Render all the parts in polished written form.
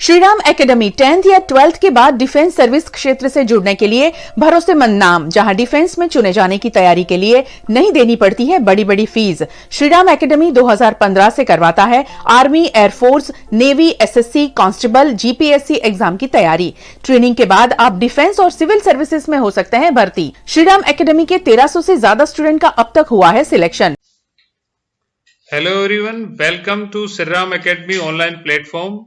Shriram academy 10th या 12th के बाद डिफेंस सर्विस क्षेत्र से जुड़ने के लिए भरोसेमंद नाम, जहां डिफेंस में चुने जाने की तैयारी के लिए नहीं देनी पड़ती है बड़ी बड़ी फीस। श्रीराम एकेडमी 2015 से करवाता है army, air force, navy, SSC, constable, GPSC exam की तैयारी। ट्रेनिंग के बाद आप डिफेंस और सिविल सर्विसेज में हो सकते हैं भर्ती। श्रीराम एकेडमी के 1300 से ज्यादा स्टूडेंट का अब तक हुआ है selection. Hello everyone, welcome to Shriram academy online platform.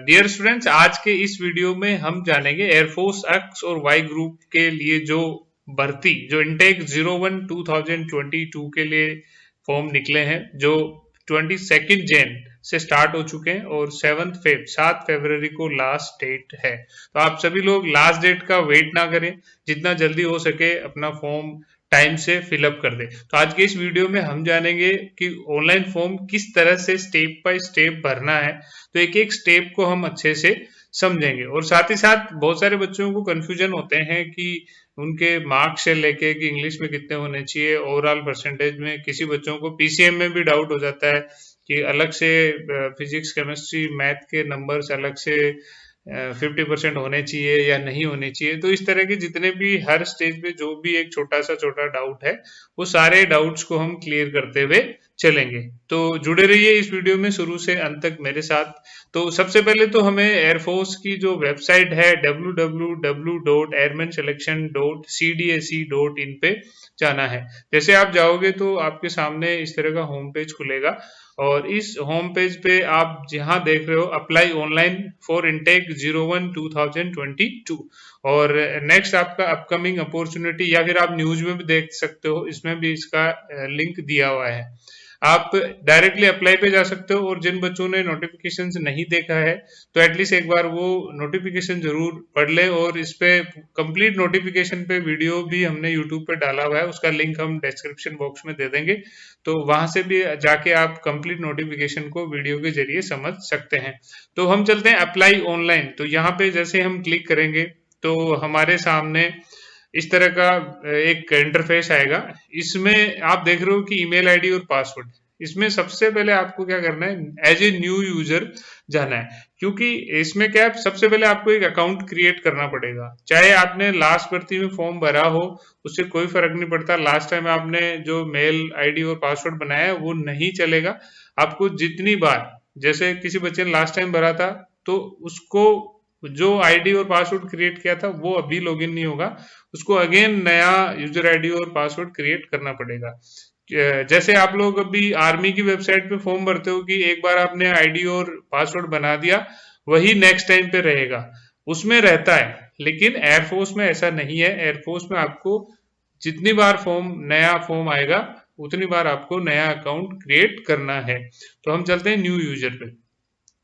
Dear students, आज के इस वीडियो में हम जानेंगे एयरफोर्स एक्स और वाई ग्रुप के लिए जो भर्ती, जो इनटेक 01 2022 के लिए फॉर्म निकले हैं, जो 22 जैन से स्टार्ट हो चुके हैं और 7 फरवरी को लास्ट डेट है। तो आप सभी लोग लास्ट डेट का वेट ना करें, जितना जल्दी हो सके अपना फॉर्म टाइम से फिलअप कर दे। तो आज के इस वीडियो में हम जानेंगे कि ऑनलाइन फॉर्म किस तरह से स्टेप बाय स्टेप भरना है। तो एक एक स्टेप को हम अच्छे से समझेंगे और साथ ही साथ बहुत सारे बच्चों को कंफ्यूजन होते हैं कि उनके मार्क्स से लेके कि इंग्लिश में कितने होने चाहिए, ओवरऑल परसेंटेज में। किसी बच्चों को पीसीएम में भी डाउट हो जाता है कि अलग से फिजिक्स, केमिस्ट्री, मैथ के नंबर्स अलग से 50% होने चाहिए या नहीं होने चाहिए। तो इस तरह के जितने भी हर स्टेज पे जो भी एक छोटा डाउट है, वो सारे डाउट्स को हम क्लियर करते हुए चलेंगे। तो जुड़े रहिए इस वीडियो में शुरू से अंत तक मेरे साथ। तो सबसे पहले तो हमें एयरफोर्स की जो वेबसाइट है www.airmanselection.cdse.in पे जाना है। जैसे आप जाओगे तो आपके सामने इस तरह का होम पेज खुलेगा और इस होम पेज पे आप जहां देख रहे हो अप्लाई ऑनलाइन फॉर इनटेक 01 2022 और नेक्स्ट आपका अपकमिंग अपॉर्चुनिटी, या फिर आप न्यूज में भी देख सकते हो, इसमें भी इसका लिंक दिया हुआ है। आप डायरेक्टली अप्लाई पे जा सकते हो और जिन बच्चों ने नोटिफिकेशन नहीं देखा है तो एटलीस्ट एक बार वो नोटिफिकेशन जरूर पढ़ ले। और इस पे कंप्लीट नोटिफिकेशन पे वीडियो भी हमने यूट्यूब पे डाला हुआ है, उसका लिंक हम डिस्क्रिप्शन बॉक्स में दे देंगे। तो वहां से भी जाके आप कंप्लीट नोटिफिकेशन को वीडियो के जरिए समझ सकते हैं। तो हम चलते हैं अप्लाई ऑनलाइन। तो यहाँ पे जैसे हम क्लिक करेंगे तो हमारे सामने इस तरह का एक इंटरफेस आएगा। इसमें आप देख रहे हो कि ईमेल आईडी और पासवर्ड। इसमें सबसे पहले आपको क्या करना है, एज ए न्यू यूजर जाना है, क्योंकि इसमें क्या है, सबसे पहले आपको एक अकाउंट क्रिएट करना पड़ेगा। चाहे आपने लास्ट भर्ती में फॉर्म भरा हो, उससे कोई फर्क नहीं पड़ता। लास्ट टाइम आपने जो मेल आईडी और पासवर्ड बनाया है वो नहीं चलेगा। आपको जितनी बार, जैसे किसी बच्चे ने लास्ट टाइम भरा था तो उसको जो आईडी और पासवर्ड क्रिएट किया था वो अभी लॉगिन नहीं होगा, उसको अगेन नया यूजर आईडी और पासवर्ड क्रिएट करना पड़ेगा। जैसे आप लोग अभी आर्मी की वेबसाइट पे फॉर्म भरते हो कि एक बार आपने आईडी और पासवर्ड बना दिया, वही नेक्स्ट टाइम पे रहेगा, उसमें रहता है। लेकिन एयरफोर्स में ऐसा नहीं है। एयरफोर्स में आपको जितनी बार नया फॉर्म आएगा उतनी बार आपको नया अकाउंट क्रिएट करना है। तो हम चलते हैं न्यू यूजर पे।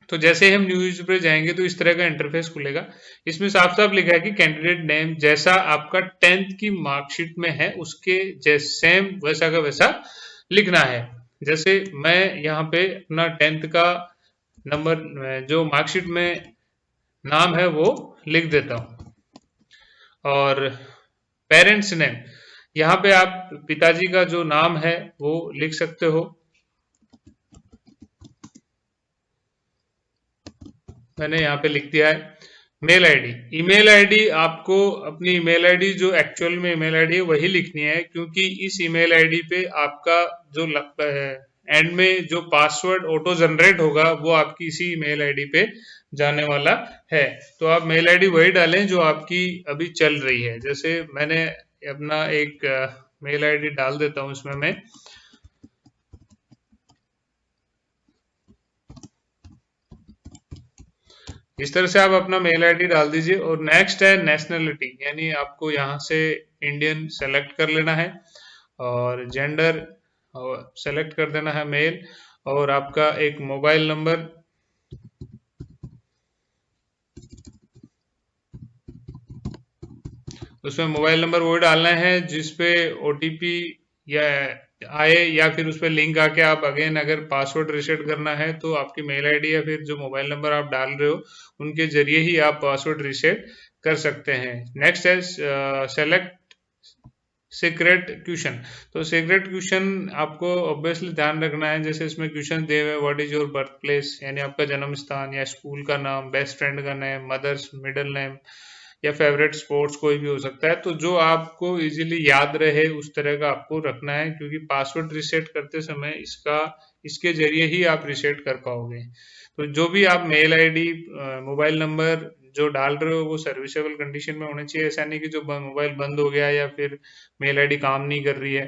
तो जैसे हम न्यू यूजर पे जाएंगे तो इस तरह का इंटरफेस खुलेगा। इसमें साफ साफ लिखा है कि कैंडिडेट नेम जैसा आपका 10th की मार्कशीट में है उसके सेम वैसा का वैसा लिखना है। जैसे मैं यहाँ पे अपना 10th का नंबर जो मार्कशीट में नाम है वो लिख देता हूँ। और पेरेंट्स नेम, यहाँ पे आप पिताजी का जो नाम है वो लिख सकते हो। मैंने यहाँ पे लिख दिया है। मेल आईडी, ईमेल आईडी आपको अपनी ईमेल आईडी जो एक्चुअल में ईमेल आईडी है वही लिखनी है, क्योंकि इस ईमेल आईडी पे आपका जो एंड में जो पासवर्ड ऑटो जनरेट होगा वो आपकी इसी ईमेल आईडी पे जाने वाला है। तो आप मेल आईडी वही डालें जो आपकी अभी चल रही है। जैसे मैंने अपना एक मेल आईडी डाल देता हूँ इसमें मैं। इस तरह से आप अपना मेल आईडी डाल दीजिए और नेक्स्ट है नेशनलिटी, यानी आपको यहाँ से इंडियन सेलेक्ट कर लेना है और जेंडर सेलेक्ट कर देना है मेल, और आपका एक मोबाइल नंबर, उसमें मोबाइल नंबर वो डालना है जिसपे ओटीपी या आए, या फिर उस पर लिंक आके आप अगेन अगर पासवर्ड रीसेट करना है तो आपकी मेल आईडी या फिर जो मोबाइल नंबर आप डाल रहे हो उनके जरिए ही आप पासवर्ड रीसेट कर सकते हैं। नेक्स्ट है सेलेक्ट सीक्रेट क्वेश्चन। तो सीक्रेट क्वेश्चन आपको ऑब्वियसली ध्यान रखना है, जैसे इसमें क्वेश्चन दिए हुए what is your birth place, यानी आपका जन्म स्थान या स्कूल का नाम, बेस्ट फ्रेंड का नेम, मदर्स मिडिल नेम या फेवरेट स्पोर्ट्स कोई भी हो सकता है। तो जो आपको इजीली याद रहे उस तरह का आपको रखना है, क्योंकि पासवर्ड रिसेट करते समय इसके जरिए ही आप रिसेट कर पाओगे। तो जो भी आप मेल आईडी, मोबाइल नंबर जो डाल रहे हो वो सर्विसेबल कंडीशन में होने चाहिए। ऐसा नहीं कि जो मोबाइल बंद हो गया या फिर मेल आईडी काम नहीं कर रही है।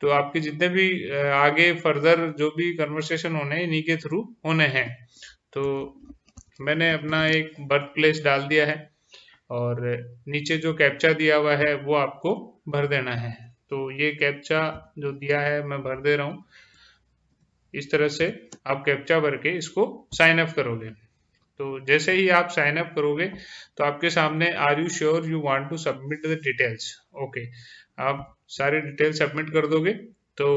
तो आपके जितने भी आगे फर्दर जो भी कन्वर्सेशन होने हैं इन्हीं के थ्रू होने हैं। तो मैंने अपना एक बर्थ प्लेस डाल दिया है और नीचे जो कैप्चा दिया हुआ है वो आपको भर देना है। तो ये कैप्चा जो दिया है मैं भर दे रहा हूँ। इस तरह से आप कैप्चा भर के इसको साइन अप करोगे। तो जैसे ही आप साइन अप करोगे तो आपके सामने are you sure you want to submit the details, okay, आप सारे डिटेल सबमिट कर दोगे। तो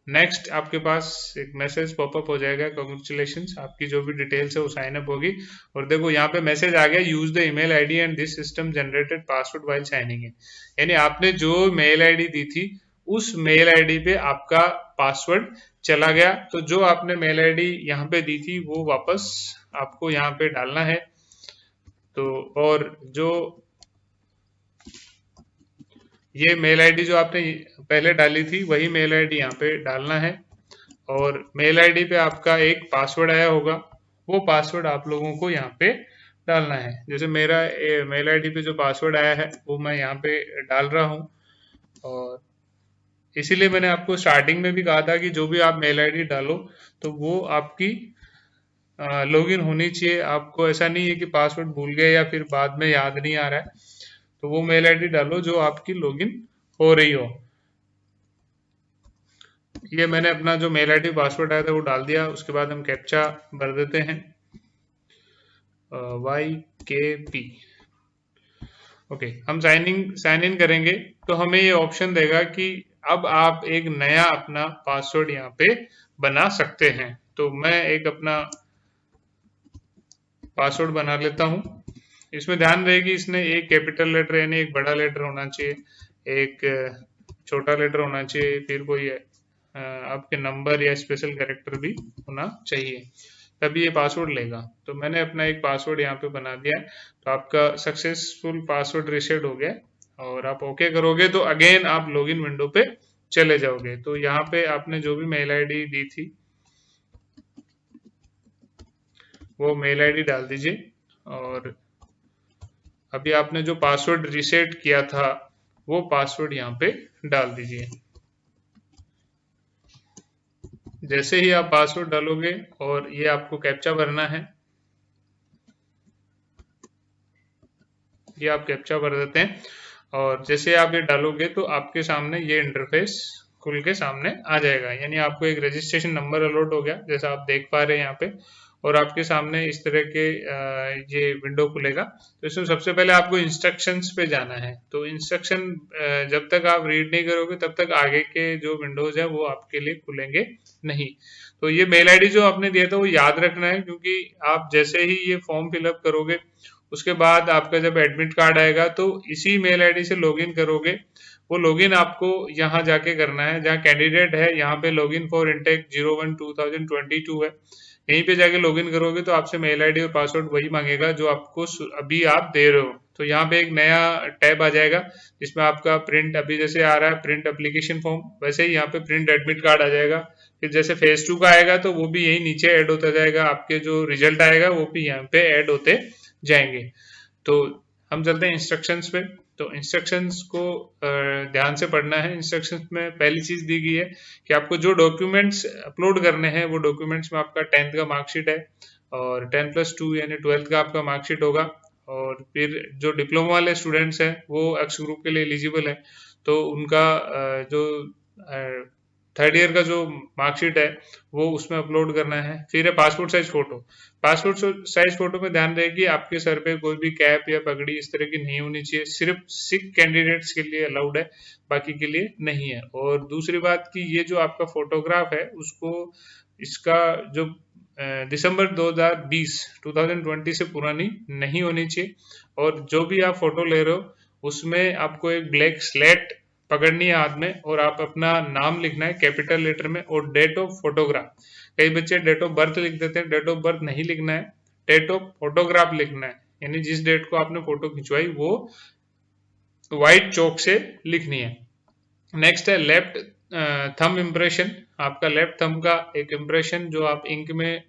नेक्स्ट आपके पास एक मैसेज पॉपअप हो जाएगा, कांग्रेचुलेशंस, आपकी जो भी डिटेल्स है वो साइन अप होगी। और देखो यहाँ पे मैसेज आ गया, use the email ID and this system generated password while signing in. यानी आपने जो मेल आईडी दी थी उस मेल आईडी पे आपका पासवर्ड चला गया। तो जो आपने मेल आईडी यहाँ पे दी थी वो वापस आपको यहाँ पे डालना है। तो और जो ये मेल आईडी जो आपने पहले डाली थी वही मेल आईडी यहाँ पे डालना है। और मेल आईडी पे आपका एक पासवर्ड आया होगा, वो पासवर्ड आप लोगों को यहाँ पे डालना है। जैसे मेरा मेल आईडी पे जो पासवर्ड आया है वो मैं यहाँ पे डाल रहा हूँ। और इसीलिए मैंने आपको स्टार्टिंग में भी कहा था कि जो भी आप मेल आईडी डालो तो वो आपकी लॉगिन होनी चाहिए। आपको ऐसा नहीं है कि पासवर्ड भूल गए या फिर बाद में याद नहीं आ रहा है, तो वो मेल आईडी डालो जो आपकी लॉगिन हो रही हो। ये मैंने अपना जो मेल आईडी पासवर्ड आया था वो डाल दिया। उसके बाद हम कैप्चा भर देते हैं, YKP। ओके, हम साइन इन करेंगे तो हमें ये ऑप्शन देगा कि अब आप एक नया अपना पासवर्ड यहाँ पे बना सकते हैं। तो मैं एक अपना पासवर्ड बना लेता हूँ। इसमें ध्यान रहे कि इसने एक कैपिटल लेटर यानी एक बड़ा लेटर होना चाहिए, एक छोटा लेटर होना चाहिए, फिर कोई आपके नंबर या स्पेशल कैरेक्टर भी होना चाहिए, तभी ये पासवर्ड लेगा। तो मैंने अपना एक पासवर्ड यहाँ पे बना दिया है। तो आपका सक्सेसफुल पासवर्ड रीसेट हो गया और आप ओके करोगे तो अगेन आप लॉगिन विंडो पे चले जाओगे। तो यहाँ पे आपने जो भी मेल आईडी दी थी वो मेल आईडी डाल दीजिए। और अभी आपने जो पासवर्ड रीसेट किया था वो पासवर्ड यहाँ पे डाल दीजिए। जैसे ही आप पासवर्ड डालोगे और ये आपको कैप्चा भरना है, ये आप कैप्चा भर देते हैं और जैसे आप ये डालोगे तो आपके सामने ये इंटरफेस खुल के सामने आ जाएगा। यानी आपको एक रजिस्ट्रेशन नंबर अलॉट हो गया जैसा आप देख पा रहे हैं यहाँ पे, और आपके सामने इस तरह के ये विंडो खुलेगा। तो इसमें सबसे पहले आपको इंस्ट्रक्शंस पे जाना है। तो इंस्ट्रक्शन जब तक आप रीड नहीं करोगे तब तक आगे के जो विंडोज है वो आपके लिए खुलेंगे नहीं। तो ये मेल आईडी जो आपने दिया था वो याद रखना है, क्योंकि आप जैसे ही ये फॉर्म फिलअप करोगे उसके बाद आपका जब एडमिट कार्ड आएगा तो इसी मेल आईडी से लॉगिन करोगे। वो लॉगिन आपको यहाँ जाके करना है जहाँ कैंडिडेट है, यहाँ पे लॉगिन फॉर इंटेक 01-2022 है। यहीं पे जाके लॉगिन करोगे तो आपसे मेल आईडी और पासवर्ड वही मांगेगा जो आपको अभी आप दे रहे हो। तो यहाँ पे एक नया टैब आ जाएगा जिसमें आपका प्रिंट, अभी जैसे आ रहा है प्रिंट एप्लीकेशन फॉर्म, वैसे ही यहाँ पे प्रिंट एडमिट कार्ड आ जाएगा। फिर जैसे फेज 2 का आएगा तो वो भी यही नीचे ऐड होता जाएगा, आपके जो रिजल्ट आएगा वो भी यहाँ पे ऐड होते जाएंगे। तो हम चलते हैं इंस्ट्रक्शंस पे। तो इंस्ट्रक्शंस को ध्यान से पढ़ना है। इंस्ट्रक्शंस में पहली चीज दी गई है कि आपको जो डॉक्यूमेंट्स अपलोड करने हैं वो डॉक्यूमेंट्स में आपका 10th का मार्कशीट है और 10+2 यानी 12th का आपका मार्कशीट होगा। और फिर जो डिप्लोमा वाले स्टूडेंट्स हैं वो एक्स ग्रुप के लिए एलिजिबल है, तो उनका जो थर्ड ईयर का जो मार्कशीट है वो उसमें अपलोड करना है। फिर है passport size photo. Passport size photo में ध्यान रहे कि आपके सर पे कोई भी कैप या पगड़ी इस तरह की नहीं होनी चाहिए, सिर्फ सिख कैंडिडेट्स के लिए अलाउड है, बाकी के लिए नहीं है। और दूसरी बात कि ये जो आपका फोटोग्राफ है उसको इसका जो दिसंबर 2020 से पुरानी नहीं होनी चाहिए। और जो भी आप फोटो ले रहे हो उसमें आपको एक ब्लैक स्लेट पकड़नी है हाथ में और आप अपना नाम लिखना है कैपिटल लेटर में और डेट ऑफ फोटोग्राफ। कई बच्चे डेट ऑफ बर्थ लिख देते हैं, डेट ऑफ बर्थ नहीं लिखना है, डेट ऑफ फोटोग्राफ लिखना है, यानी जिस डेट को आपने फोटो खिंचवाई वो व्हाइट चौक से लिखनी है। नेक्स्ट है लेफ्ट थंब इम्प्रेशन, आपका लेफ्ट थंब का एक इम्प्रेशन जो आप इंक में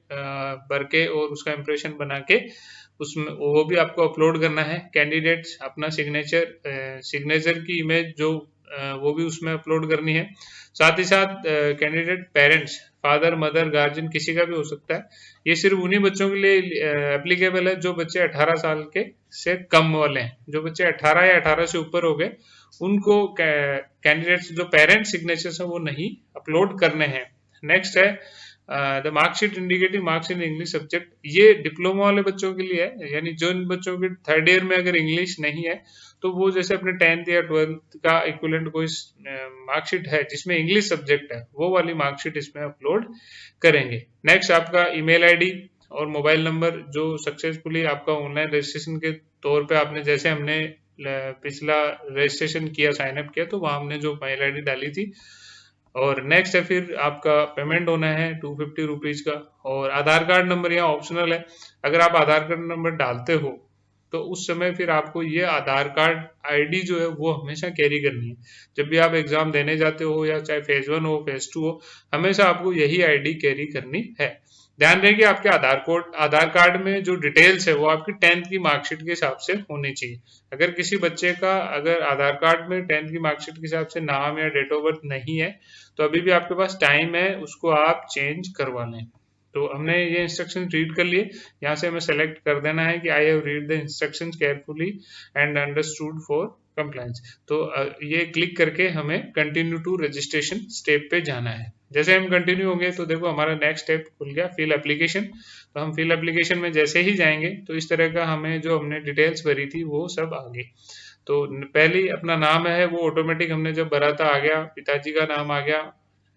भर के और उसका इम्प्रेशन बना के उसमें वो भी आपको अपलोड करना है। कैंडिडेट्स अपना सिग्नेचर की इमेज जो वो भी उसमें अपलोड करनी है। साथ ही साथ candidate parents, father mother guardian किसी का भी हो सकता है। ये सिर्फ उन्हीं बच्चों के लिए एप्लीकेबल है जो बच्चे 18 साल के से कम वाले हैं। जो बच्चे 18 या 18 से ऊपर हो गए उनको कैंडिडेट्स जो पेरेंट सिग्नेचर्स हैं वो नहीं अपलोड करने हैं। नेक्स्ट है the marksheet indicating marks in English subject, ये डिप्लोमा वाले बच्चों के लिए है, यानी जो इन बच्चों के थर्ड ईयर में अगर इंग्लिश नहीं है तो वो जैसे अपने 10th या 12th का इक्विवेलेंट कोई मार्कशीट है जिसमें इंग्लिश सब्जेक्ट है वो वाली मार्कशीट इसमें अपलोड करेंगे। नेक्स्ट आपका ईमेल आईडी और मोबाइल नंबर जो सक्सेसफुली आपका ऑनलाइन रजिस्ट्रेशन के तौर पे आपने जैसे हमने पिछला रजिस्ट्रेशन किया साइन अप किया तो वहां हमने जो मेल आईडी डाली थी। और नेक्स्ट है फिर आपका पेमेंट होना है 250 रुपीज का। और आधार कार्ड नंबर यहाँ ऑप्शनल है, अगर आप आधार कार्ड नंबर डालते हो तो उस समय फिर आपको ये आधार कार्ड आईडी जो है वो हमेशा कैरी करनी है। जब भी आप एग्जाम देने जाते हो या चाहे फेज 1 हो फेज 2 हो, हमेशा आपको यही आईडी कैरी करनी है। ध्यान रहे कि आपके आधार कार्ड में जो डिटेल्स है वो आपकी 10th की मार्कशीट के हिसाब से होनी चाहिए। अगर किसी बच्चे का अगर आधार कार्ड में 10th की मार्कशीट के हिसाब से नाम या डेट ऑफ बर्थ नहीं है तो अभी भी आपके पास टाइम है, उसको आप चेंज करवा लें। तो हमने ये इंस्ट्रक्शन रीड कर लिए, यहाँ से हमें सेलेक्ट कर देना है कि I have read the instructions carefully and understood for compliance. तो ये क्लिक करके हमें कंटिन्यू टू रजिस्ट्रेशन स्टेप पे जाना है। जैसे हम कंटिन्यू होंगे तो देखो हमारा नेक्स्ट स्टेप खुल गया फिल एप्लीकेशन। तो हम फिल एप्लीकेशन में जैसे ही जाएंगे तो इस तरह का हमें जो हमने डिटेल्स भरी थी वो सब आ गई। तो पहली अपना नाम है वो ऑटोमेटिक हमने जब भरा था आ गया, पिताजी का नाम आ गया,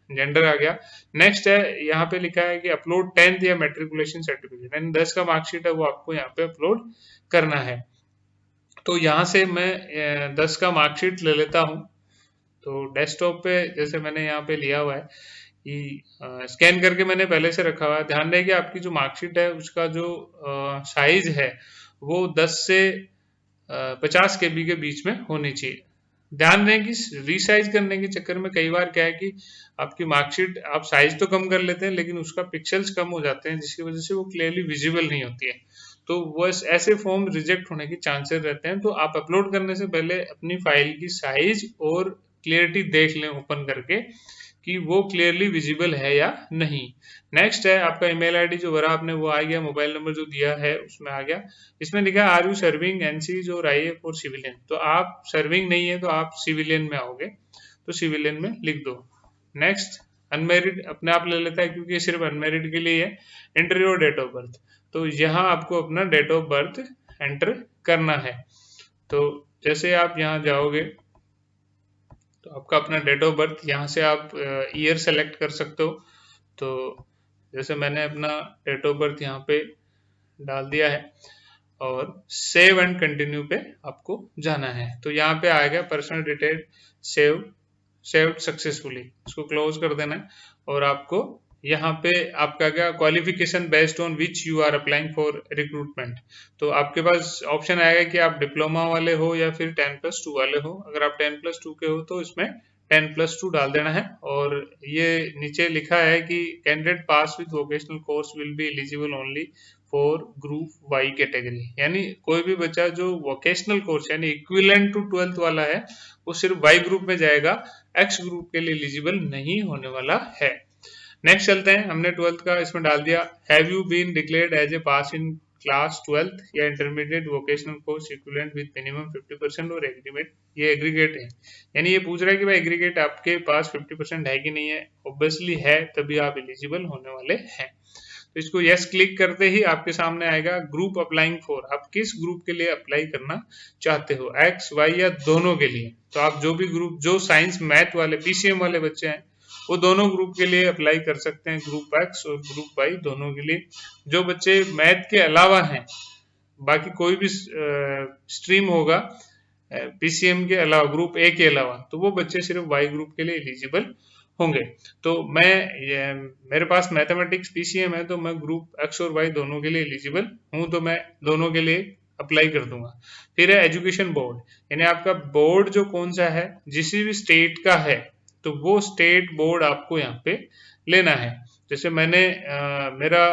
जेंडर आ गया। नेक्स्ट है यहाँ पे लिखा है कि अपलोड 10th या मेट्रिकुलेशन सर्टिफिकेट, यानी 10 का मार्कशीट है वो आपको यहाँ पे अपलोड करना है। तो यहाँ से मैं 10 का मार्कशीट ले लेता हूँ। तो डेस्कटॉप पे जैसे मैंने यहाँ पे लिया हुआ है स्कैन करके मैंने पहले से रखा हुआ है। ध्यान रहे कि आपकी जो मार्कशीट है उसका जो साइज है वो 10 से 50 KB के बीच में होनी चाहिए। ध्यान रहे कि रीसाइज करने के चक्कर में कई बार क्या है कि आपकी मार्कशीट आप साइज तो कम कर लेते हैं लेकिन उसका पिक्सल्स कम हो जाते हैं जिसकी वजह से वो क्लियरली विजिबल नहीं होती है। तो वो ऐसे फॉर्म रिजेक्ट होने के चांसेस रहते हैं। तो आप अपलोड करने से पहले अपनी फाइल की साइज और क्लियरिटी देख लें ओपन करके कि वो क्लियरली विजिबल है या नहीं। नेक्स्ट है आपका ईमेल आईडी जो भरा आपने वो आ गया, मोबाइल नंबर जो दिया है उसमें आ गया। इसमें लिखा है आर यू सर्विंग एनसीज और आईएएफ और सिविलियन, तो आप सर्विंग नहीं है तो आप सिविलियन में आओगे तो सिविलियन में लिख दो। नेक्स्ट अनमेरिड अपने आप ले लेता है क्योंकि सिर्फ अनमेरिड के लिए है। Enter your date of birth, तो यहाँ आपको अपना डेट ऑफ बर्थ एंटर करना है। तो जैसे आप यहाँ जाओगे तो आपका अपना डेट ऑफ बर्थ यहाँ से आप ईयर सेलेक्ट कर सकते हो। तो जैसे मैंने अपना डेट ऑफ बर्थ यहाँ पे डाल दिया है और सेव एंड कंटिन्यू पे आपको जाना है। तो यहाँ पे आएगा पर्सनल डिटेल सेव्ड सक्सेसफुली, इसको क्लोज कर देना है। और आपको यहाँ पे आपका क्या qualification based on which you are applying for recruitment, तो आपके पास ऑप्शन आएगा कि आप डिप्लोमा वाले हो या फिर 10+2 वाले हो। अगर आप 10+2 के हो तो इसमें 10+2 डाल देना है। और ये नीचे लिखा है कि candidate pass with vocational course will be eligible only for group Y category, यानी कोई भी बच्चा जो वोकेशनल कोर्स यानी इक्विवेलेंट टू 12th वाला है वो सिर्फ वाई ग्रुप में जाएगा, एक्स ग्रुप के लिए एलिजिबल नहीं होने वाला है। नेक्स्ट चलते हैं, हमने 12th का इसमें डाल दिया। Have you been declared as a pass in class 12th या intermediate vocational course equivalent with minimum 50% और एग्रीगेट, ये एग्रीगेट है यानी ये पूछ रहा है कि भाई एग्रीगेट आपके पास 50% है कि नहीं है। ऑब्वियसली है तभी आप एलिजिबल होने वाले हैं। तो इसको यस क्लिक करते ही आपके सामने आएगा ग्रुप अप्लाइंग फॉर, आप किस ग्रुप के लिए अप्लाई करना चाहते हो, एक्स वाई या दोनों के लिए। तो आप जो भी ग्रुप जो साइंस मैथ वाले पीसीएम वाले बच्चे हैं वो दोनों ग्रुप के लिए अप्लाई कर सकते हैं, ग्रुप एक्स और ग्रुप वाई दोनों के लिए। जो बच्चे मैथ के अलावा हैं बाकी कोई भी स्ट्रीम होगा पीसीएम के अलावा, ग्रुप ए के अलावा, तो वो बच्चे सिर्फ वाई ग्रुप के लिए एलिजिबल होंगे। तो मेरे पास मैथमेटिक्स पीसीएम है, तो मैं ग्रुप एक्स और वाई दोनों के लिए एलिजिबल हूँ, तो मैं दोनों के लिए अप्लाई कर दूंगा। फिर है एजुकेशन बोर्ड, यानी आपका बोर्ड जो कौन सा है, जिस भी स्टेट का है, तो वो स्टेट बोर्ड आपको यहाँ पे लेना है। जैसे मेरा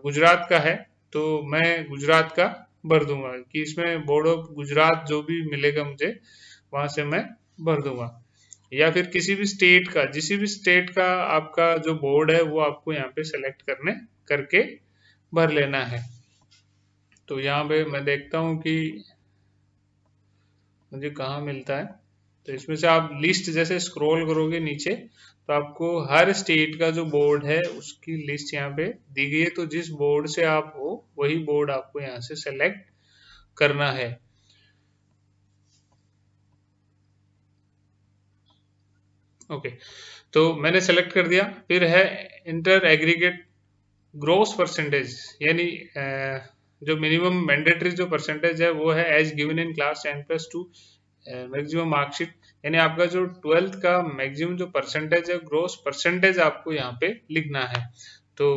गुजरात का है, तो मैं गुजरात का भर दूंगा कि इसमें बोर्ड ऑफ गुजरात जो भी मिलेगा मुझे, वहां से मैं भर दूंगा। या फिर किसी भी स्टेट का, भी स्टेट का आपका जो बोर्ड है, वो आपको यहाँ पे सेलेक्ट करके भर लेना है। तो यहाँ पे मैं देखता हूँ कि मुझे कहाँ मिलता है। तो इसमें से आप लिस्ट जैसे स्क्रॉल करोगे नीचे, तो आपको हर स्टेट का जो बोर्ड है उसकी लिस्ट यहाँ पे दी गई है। तो जिस बोर्ड से आप हो, वही बोर्ड आपको यहाँ से सेलेक्ट करना है। ओके, तो मैंने सेलेक्ट कर दिया। फिर है इंटर एग्रीगेट ग्रोस परसेंटेज, यानी जो मिनिमम मैंडेटरी जो परसेंटेज है वो है as given in class 10+2 maximum marksheet, यानी आपका जो 12th का मैक्सिमम जो परसेंटेज है, ग्रोस परसेंटेज आपको यहाँ पे लिखना है। तो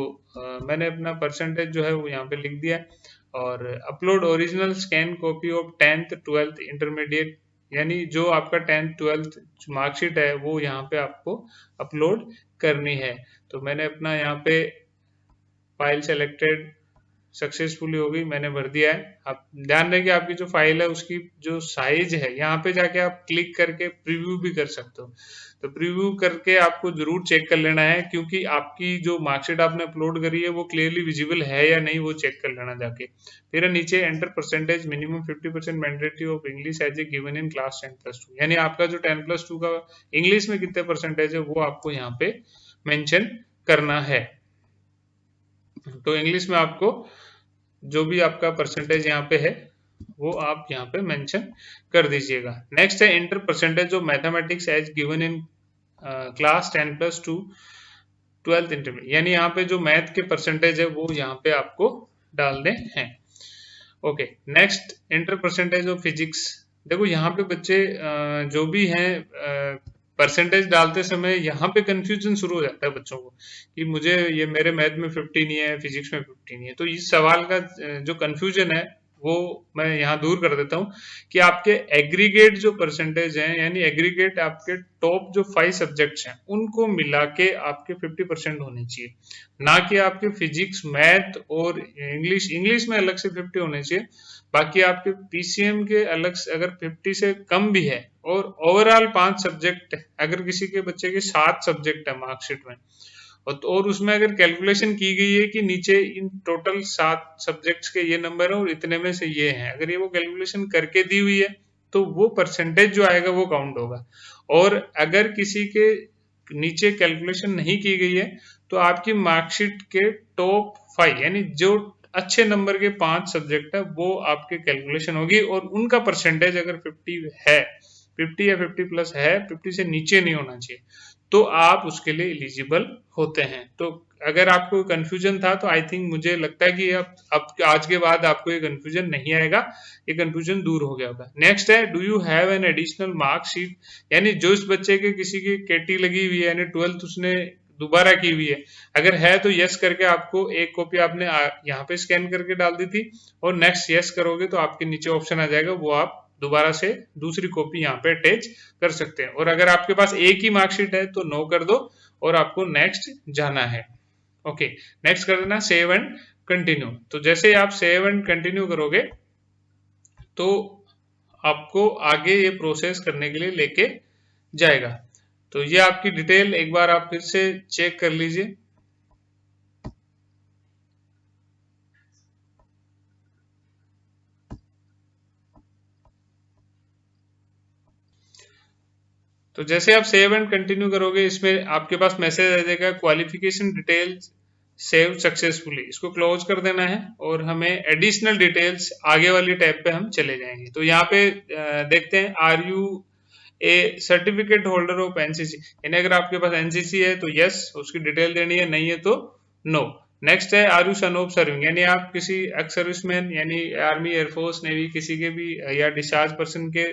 मैंने अपना परसेंटेज जो है वो यहाँ पे लिख दिया है। और upload original scan copy of 10th 12th intermediate, यानी जो आपका 10th 12th मार्कशीट है वो यहाँ पे आपको अपलोड करनी है। तो मैंने अपना यहाँ पे फाइल सेलेक्टेड सक्सेसफुली हो गई, मैंने भर दिया है। आप ध्यान रखें कि आपकी जो फाइल है उसकी जो साइज है, यहाँ पे जाके आप क्लिक करके प्रीव्यू भी कर सकते हो। तो प्रीव्यू करके आपको जरूर चेक कर लेना है, क्योंकि आपकी जो मार्कशीट आपने अपलोड करी है वो क्लियरली विजिबल है या नहीं, वो चेक कर लेना जाके। फिर नीचे enter percentage minimum 50% mandatory of English as a given in class 10+2, यानी आपका जो 10+2 का इंग्लिश में कितने परसेंटेज है वो आपको यहाँ पे मेंशन करना है। तो इंग्लिश में आपको जो भी आपका परसेंटेज यहाँ पे है वो आप यहाँ पे मेंशन कर दीजिएगा। नेक्स्ट है inter percentage of mathematics as given in class 10+2 12th intermediate, यानी यहाँ पे जो मैथ के परसेंटेज है वो यहाँ पे आपको डालने हैं। Okay, next inter percentage of physics. देखो यहाँ पे बच्चे जो भी हैं परसेंटेज डालते समय यहाँ पे कंफ्यूजन शुरू हो जाता है बच्चों को कि मुझे ये मेरे मैथ में 50 नहीं है, फिजिक्स में 50 नहीं है। तो इस सवाल का जो कंफ्यूजन है वो मैं यहाँ दूर कर देता हूँ कि आपके एग्रीगेट जो परसेंटेज हैं, यानी एग्रीगेट आपके टॉप जो 5 सब्जेक्ट्स हैं उनको मिला के आपके 50% होने चाहिए, ना कि आपके फिजिक्स, मैथ और इंग्लिश में अलग से 50 होने चाहिए। बाकी आपके पीसीएम के अलग से अगर 50 से कम भी है, और ओवरऑल 5 सब्जेक्ट, अगर किसी के बच्चे के 7 सब्जेक्ट है मार्कशीट में, और उसमें अगर कैलकुलेशन की गई है कि नीचे इन टोटल 7 सब्जेक्ट्स के ये नंबर है और इतने में से ये हैं, अगर ये वो कैलकुलेशन करके दी हुई है तो वो परसेंटेज जो आएगा वो काउंट होगा। और अगर किसी के नीचे कैलकुलेशन नहीं की गई है तो आपकी मार्कशीट के टॉप 5 यानी जो अच्छे नंबर के 5 सब्जेक्ट है वो आपके कैलकुलेशन होगी, और उनका परसेंटेज अगर 50 है, 50 या 50+ है, 50 से नीचे नहीं होना चाहिए, तो आप उसके लिए एलिजिबल होते हैं। तो अगर आपको कंफ्यूजन था तो आई थिंक मुझे लगता है कि अब आज के बाद आपको ये कंफ्यूजन नहीं आएगा, ये कंफ्यूजन दूर हो गया होगा। नेक्स्ट है do you have an additional marksheet, यानी जो इस बच्चे के किसी की केटी लगी हुई है, यानी 12th उसने दोबारा की हुई है, अगर है तो यस करके आपको एक कॉपी आपने यहाँ पे स्कैन करके डाल दी थी, और नेक्स्ट यस करोगे तो आपके नीचे ऑप्शन आ जाएगा, वो आप दोबारा से दूसरी कॉपी यहाँ पे अटैच कर सकते हैं। और अगर आपके पास एक ही मार्कशीट है तो नो कर दो और आपको नेक्स्ट जाना है। ओके, नेक्स्ट कर देना सेव एंड कंटिन्यू। तो जैसे आप सेव एंड कंटिन्यू करोगे तो आपको आगे ये प्रोसेस करने के लिए लेके जाएगा। तो ये आपकी डिटेल एक बार आप फिर से चेक कर लीजिए। तो जैसे आप सेव एंड कंटिन्यू करोगे, इसमें आपके पास मैसेज आ जाएगा क्वालिफिकेशन डिटेल्स सेव सक्सेसफुली, इसको क्लोज कर देना है और हमें एडिशनल डिटेल्स आगे वाली टैब पे हम चले जाएंगे। तो यहाँ पे देखते हैं are you a certificate holder of NCC, यानी अगर आपके पास एनसीसी है तो यस उसकी डिटेल देनी है, नहीं है तो नो। नेक्स्ट है are you son of serving, यानी आप किसी एक्स सर्विसमैन यानी आर्मी, एयरफोर्स, नेवी किसी के भी या डिस्चार्ज पर्सन के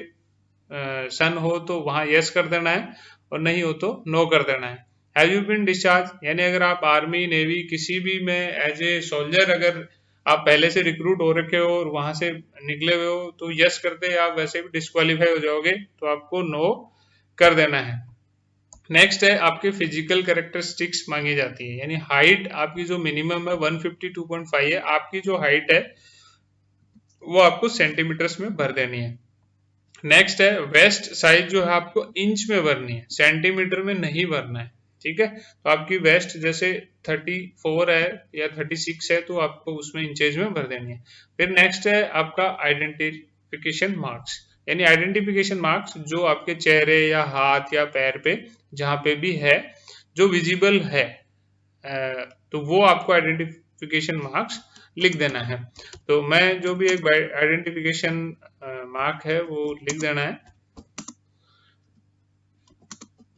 सन हो तो वहां यस कर देना है, और नहीं हो तो नो कर देना है। हैव यू बीन डिस्चार्ज, यानी अगर आप आर्मी नेवी किसी भी में एज ए सोल्जर अगर आप पहले से रिक्रूट हो रखे हो और वहां से निकले हुए हो तो यस करते आप वैसे भी डिस्क्वालीफाई हो जाओगे, तो आपको नो कर देना है। नेक्स्ट है आपके फिजिकल कैरेक्टरिस्टिक्स मांगी जाती है, यानी हाइट आपकी जो मिनिमम है 152.5 है, आपकी जो हाइट है वो आपको सेंटीमीटर्स में भर देनी है। नेक्स्ट है वेस्ट साइज जो है आपको इंच में भरनी है, सेंटीमीटर में नहीं भरना है, ठीक है। तो आपकी वेस्ट जैसे 34 है या 36 है तो आपको उसमें इंचेज में भर देनी है। फिर नेक्स्ट है आपका आइडेंटिफिकेशन मार्क्स, यानी आइडेंटिफिकेशन मार्क्स जो आपके चेहरे या हाथ या पैर पे जहाँ पे भी है जो विजिबल है, तो वो आपको आइडेंटिफिकेशन मार्क्स लिख देना है। तो मैं जो भी एक आइडेंटिफिकेशन मार्क है वो लिख देना है,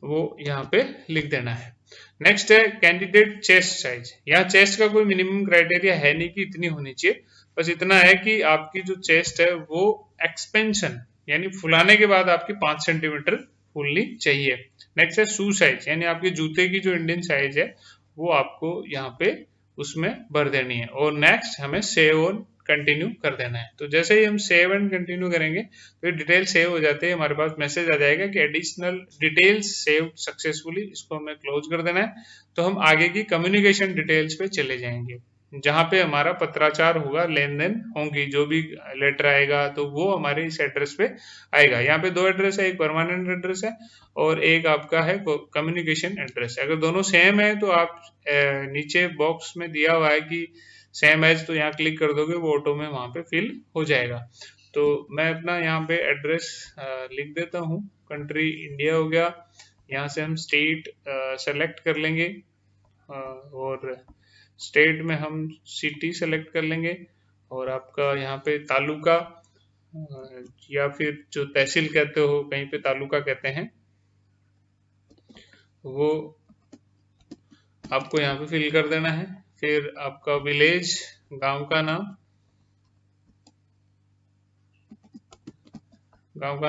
वो यहाँ पे लिख देना है। नेक्स्ट है कैंडिडेट चेस्ट साइज, यहाँ चेस्ट का कोई मिनिमम क्राइटेरिया है नहीं कि इतनी होनी चाहिए, बस इतना है कि आपकी जो चेस्ट है वो एक्सपेंशन यानी फुलाने के बाद आपकी 5 सेंटीमीटर फूलनी चाहिए। नेक्स्ट है शू साइज, यानी आपके जूते की जो इंडियन साइज है वो आपको यहाँ पे उसमें भर देनी है। और नेक्स्ट हमें सेव ऑन कंटिन्यू कर देना है। तो जैसे ही हम सेव एंड कंटिन्यू करेंगे तो ये डिटेल सेव हो जाते हैं, हमारे पास मैसेज आ जाएगा कि एडिशनल डिटेल्स सेव सक्सेसफुली, इसको हमें क्लोज कर देना है। तो हम आगे की कम्युनिकेशन डिटेल्स पे चले जाएंगे, जहाँ पे हमारा पत्राचार होगा, लेन देन होंगी, जो भी लेटर आएगा तो वो हमारे इस एड्रेस पे आएगा। यहाँ पे 2 एड्रेस है, एक परमानेंट एड्रेस है और एक आपका है कम्युनिकेशन एड्रेस। अगर दोनों सेम है तो आप नीचे बॉक्स में दिया हुआ है कि सेम एज, तो यहाँ क्लिक कर दोगे वो ऑटो में वहां पे फिल हो जाएगा। तो मैं अपना यहाँ पे एड्रेस लिख देता हूँ, कंट्री इंडिया हो गया, यहाँ से हम स्टेट सेलेक्ट कर लेंगे और स्टेट में हम सिटी सेलेक्ट कर लेंगे और आपका यहाँ पे तालुका या फिर जो तहसील कहते हो, कहीं पे तालुका कहते हैं, वो आपको यहाँ पे फिल कर देना है। फिर आपका विलेज, गांव का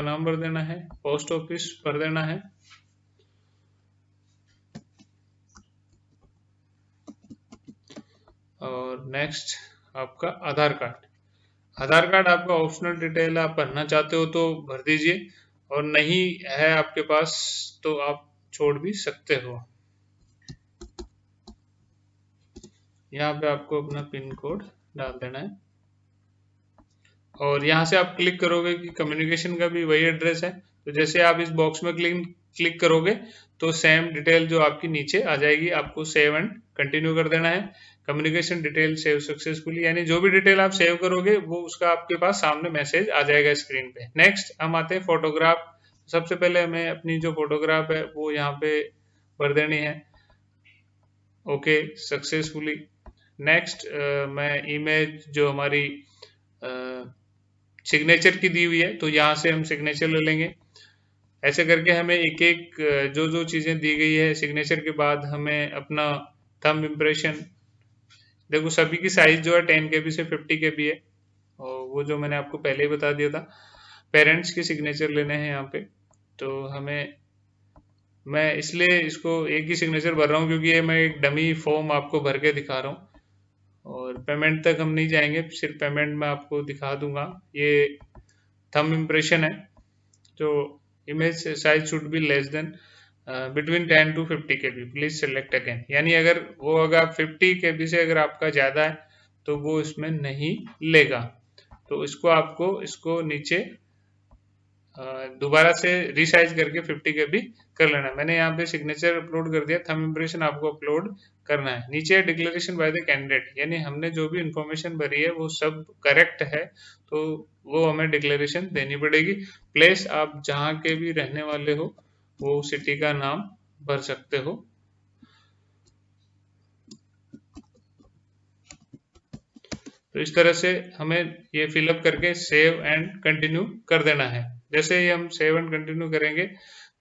नाम भर देना है, पोस्ट ऑफिस भर देना है, और नेक्स्ट आपका आधार कार्ड। आधार कार्ड आपका ऑप्शनल डिटेल, आप भरना चाहते हो तो भर दीजिए और नहीं है आपके पास तो आप छोड़ भी सकते हो। यहाँ पे आपको अपना पिन कोड डाल देना है और यहाँ से आप क्लिक करोगे कि कम्युनिकेशन का भी वही एड्रेस है। तो जैसे आप इस बॉक्स में क्लिक करोगे तो सेम डिटेल जो आपकी नीचे आ जाएगी, आपको सेव एंड कंटिन्यू कर देना है। कम्युनिकेशन डिटेल सेव सक्सेसफुली, यानी जो भी डिटेल आप सेव करोगे वो उसका आपके पास सामने मैसेज आ जाएगा स्क्रीन पे। नेक्स्ट हम आते हैं फोटोग्राफ। सबसे पहले हमें अपनी जो फोटोग्राफ है वो यहाँ पे भर देनी है, ओके सक्सेसफुली। नेक्स्ट मैं इमेज जो हमारी सिग्नेचर की दी हुई है तो यहाँ से हम सिग्नेचर ले लेंगे। ऐसे करके हमें एक एक जो जो चीजें दी गई है सिग्नेचर के बाद हमें अपना थंब इम्प्रेशन, देखो सभी की साइज जो है 10 KB से 50 KB है और वो जो मैंने आपको पहले ही बता दिया था। पेरेंट्स की सिग्नेचर लेने हैं यहाँ पे, तो हमें, मैं इसलिए इसको एक ही सिग्नेचर भर रहा हूँ क्योंकि ये मैं एक डमी फॉर्म आपको भर के दिखा रहा हूँ और पेमेंट तक हम नहीं जाएंगे, सिर्फ पेमेंट में आपको दिखा दूंगा। ये थंब इम्प्रेशन है, जो image size should be less than between 10 to 50 KB, please select again, यानी अगर 50 KB से अगर आपका ज्यादा है तो वो इसमें नहीं लेगा। तो इसको नीचे दोबारा से रिसाइज करके 50 KB कर लेना। मैंने यहाँ पे सिग्नेचर अपलोड कर दिया, थंब इम्प्रेशन आपको अपलोड करना है। नीचे डिक्लेरेशन बाय द कैंडिडेट, यानी हमने जो भी इंफॉर्मेशन भरी है वो सब करेक्ट है तो वो हमें डिक्लेरेशन देनी पड़ेगी। प्लेस आप जहाँ के भी रहने वाले हो वो सिटी का नाम भर सकते हो। तो इस तरह से हमें ये फिलअप करके सेव एंड कंटिन्यू कर देना है। जैसे ही हम सेव एंड कंटिन्यू करेंगे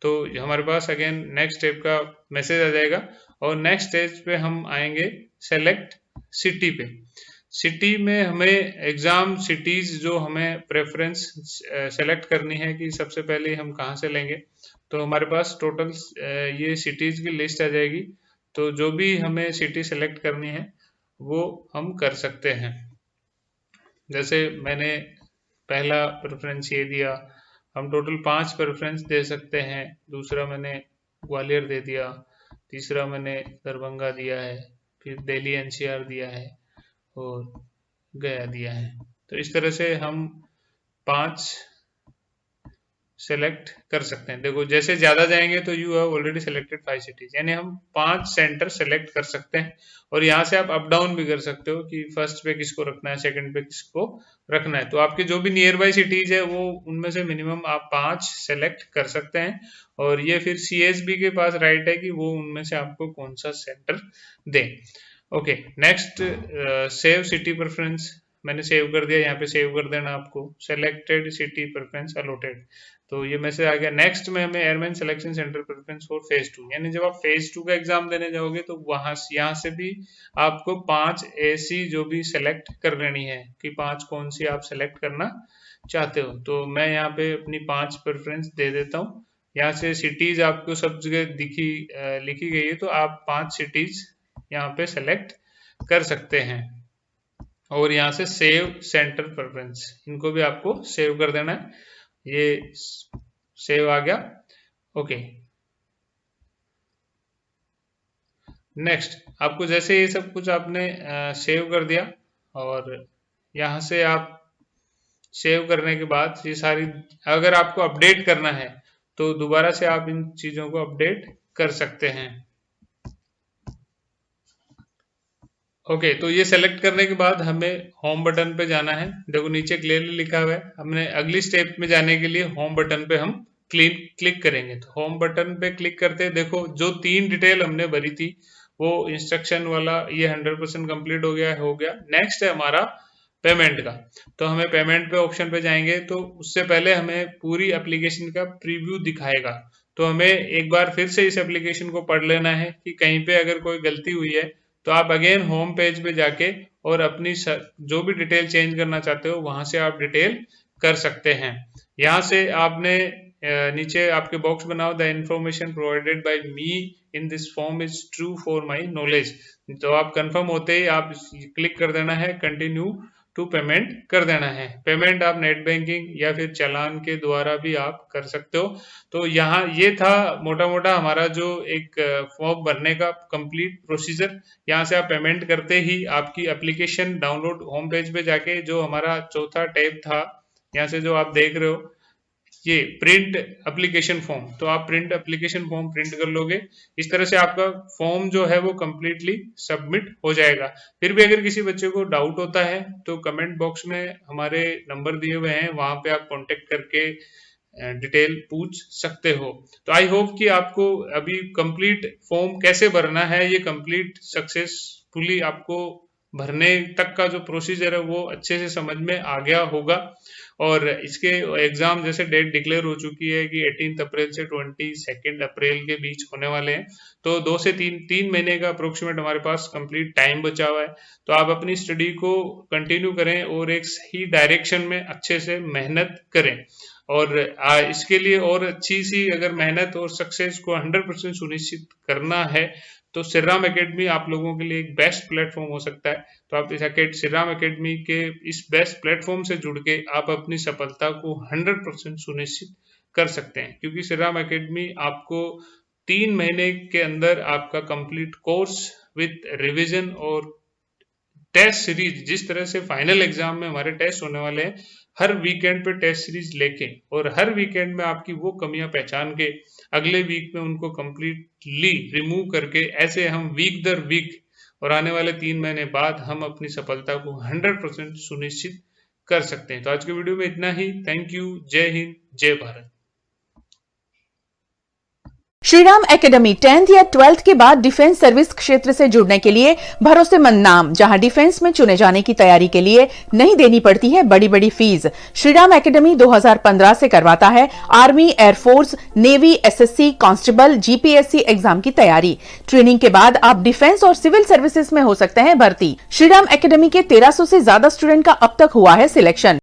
तो हमारे पास अगेन नेक्स्ट स्टेप का मैसेज आ जाएगा और नेक्स्ट स्टेज पे हम आएंगे सेलेक्ट सिटी पे। सिटी में हमें एग्जाम सिटीज जो हमें प्रेफरेंस सेलेक्ट करनी है कि सबसे पहले हम कहाँ से लेंगे, तो हमारे पास टोटल ये सिटीज की लिस्ट आ जाएगी। तो जो भी हमें सिटी सेलेक्ट करनी है वो हम कर सकते हैं। जैसे मैंने पहला प्रेफरेंस ये दिया, हम टोटल 5 प्रेफरेंस दे सकते हैं। दूसरा मैंने ग्वालियर दे दिया, तीसरा मैंने दरभंगा दिया है, फिर दिल्ली एनसीआर दिया है और गया दिया है। तो इस तरह से हम 5 सेलेक्ट कर सकते हैं। देखो जैसे ज्यादा जाएंगे तो you have already selected 5 cities, यानी हम 5 सेंटर सेलेक्ट कर सकते हैं। और यहाँ से आप अप डाउन भी कर सकते हो कि फर्स्ट पे किसको रखना है, सेकंड पे किसको रखना है। तो आपके जो भी नियर बाई सिटीज है वो उनमें से मिनिमम आप 5 सेलेक्ट कर सकते हैं। और ये फिर सीएसबी के पास राइट है कि वो उनमें से आपको कौन सा सेंटर दे। Okay, next save city preference मैंने सेव कर दिया, यहाँ पे सेव कर देना आपको। सेलेक्टेड सिटी प्रेफरेंस अलॉटेड, तो ये मैसेज आ गया। नेक्स्ट में हमें airman selection centre preference for phase 2, यानी जब आप फेज 2 का एग्जाम देने जाओगे तो वहां यहाँ से भी आपको 5 ऐसी जो भी सेलेक्ट कर लेनी है कि 5 कौन सी आप सेलेक्ट करना चाहते हो। तो मैं यहाँ पे अपनी 5 प्रेफरेंस दे देता हूँ। यहाँ से सिटीज आपको सब जगह लिखी गई है, तो आप 5 सिटीज यहाँ पे सेलेक्ट कर सकते हैं। और यहाँ से सेव सेंटर प्रेफरेंस, इनको भी आपको सेव कर देना है। ये सेव आ गया। ओके, नेक्स्ट आपको जैसे ये सब कुछ आपने सेव कर दिया, और यहाँ से आप सेव करने के बाद ये सारी, अगर आपको अपडेट करना है तो दोबारा से आप इन चीजों को अपडेट कर सकते हैं। ओके, तो ये सेलेक्ट करने के बाद हमें होम बटन पे जाना है। देखो नीचे क्लियरली लिखा हुआ है, हमने अगली स्टेप में जाने के लिए होम बटन पे हम क्लिक करेंगे। तो होम बटन पे क्लिक करते हैं, देखो जो 3 डिटेल हमने भरी थी वो इंस्ट्रक्शन वाला ये 100% कंप्लीट हो गया। नेक्स्ट है हमारा पेमेंट का। तो हमें पेमेंट पे ऑप्शन पे जाएंगे, तो उससे पहले हमें पूरी एप्लीकेशन का प्रीव्यू दिखाएगा। तो हमें एक बार फिर से इस एप्लीकेशन को पढ़ लेना है कि कहीं पे अगर कोई गलती हुई है तो आप अगेन होम पेज पे जाके और अपनी जो भी डिटेल चेंज करना चाहते हो वहां से आप डिटेल कर सकते हैं। यहाँ से आपने नीचे आपके बॉक्स बनाओ, the information provided by me in this form is true for my knowledge. तो आप कंफर्म होते ही आप क्लिक कर देना है, कंटिन्यू टू पेमेंट कर देना है। पेमेंट आप नेट बैंकिंग या फिर चालान के द्वारा भी आप कर सकते हो। तो यहाँ ये था मोटा मोटा हमारा जो एक फॉर्म भरने का कंप्लीट प्रोसीजर। यहाँ से आप पेमेंट करते ही आपकी एप्लीकेशन डाउनलोड होम पेज पे जाके जो हमारा चौथा टैब था, यहाँ से जो आप देख रहे हो ये प्रिंट एप्लीकेशन फॉर्म, तो आप प्रिंट एप्लीकेशन फॉर्म प्रिंट कर लोगे। इस तरह से आपका फॉर्म जो है वो कंप्लीटली सबमिट हो जाएगा। फिर भी अगर किसी बच्चे को डाउट होता है तो कमेंट बॉक्स में हमारे नंबर दिए हुए हैं, वहां पे आप कांटेक्ट करके डिटेल पूछ सकते हो। तो आई होप कि आपको अभी कंप्लीट फॉर्म कैसे भरना है ये कंप्लीट सक्सेसफुली आपको भरने तक का जो प्रोसीजर है वो अच्छे से समझ में आ गया होगा। और इसके एग्जाम जैसे डेट डिक्लेयर हो चुकी है कि 18 अप्रैल से 22 अप्रैल के बीच होने वाले हैं। तो 2 से 3 महीने का अप्रोक्सीमेट हमारे पास कंप्लीट टाइम बचा हुआ है। तो आप अपनी स्टडी को कंटिन्यू करें और एक सही डायरेक्शन में अच्छे से मेहनत करें। और इसके लिए और अच्छी सी अगर मेहनत और सक्सेस को 100% सुनिश्चित करना है तो श्रीराम एकेडमी आप लोगों के लिए एक बेस्ट प्लेटफॉर्म हो सकता है। तो आप इस श्रीराम एकेडमी के इस बेस्ट प्लेटफॉर्म से जुड़ के आप अपनी सफलता को 100% सुनिश्चित कर सकते हैं, क्योंकि श्रीराम एकेडमी आपको 3 महीने के अंदर आपका कंप्लीट कोर्स विद रिवीजन और टेस्ट सीरीज, जिस तरह से फाइनल एग्जाम में हमारे टेस्ट होने वाले हैं, हर वीकेंड पे टेस्ट सीरीज लेके और हर वीकेंड में आपकी वो कमियां पहचान के अगले वीक में उनको कंप्लीटली रिमूव करके ऐसे हम वीक दर वीक और आने वाले 3 महीने बाद हम अपनी सफलता को 100% सुनिश्चित कर सकते हैं। तो आज के वीडियो में इतना ही। Thank you. जय हिंद, जय भारत। श्रीराम एकेडमी 10th या 12th के बाद डिफेंस सर्विस क्षेत्र से जुड़ने के लिए भरोसेमंद नाम, जहां डिफेंस में चुने जाने की तैयारी के लिए नहीं देनी पड़ती है बड़ी बड़ी फीस। श्रीराम एकेडमी 2015 से करवाता है army, air force, navy, SSC, constable, GPSC exam की तैयारी। ट्रेनिंग के बाद आप डिफेंस और सिविल सर्विसेज में हो सकते हैं भर्ती। श्रीराम एकेडमी के 1300 से ज्यादा स्टूडेंट का अब तक हुआ है सिलेक्शन।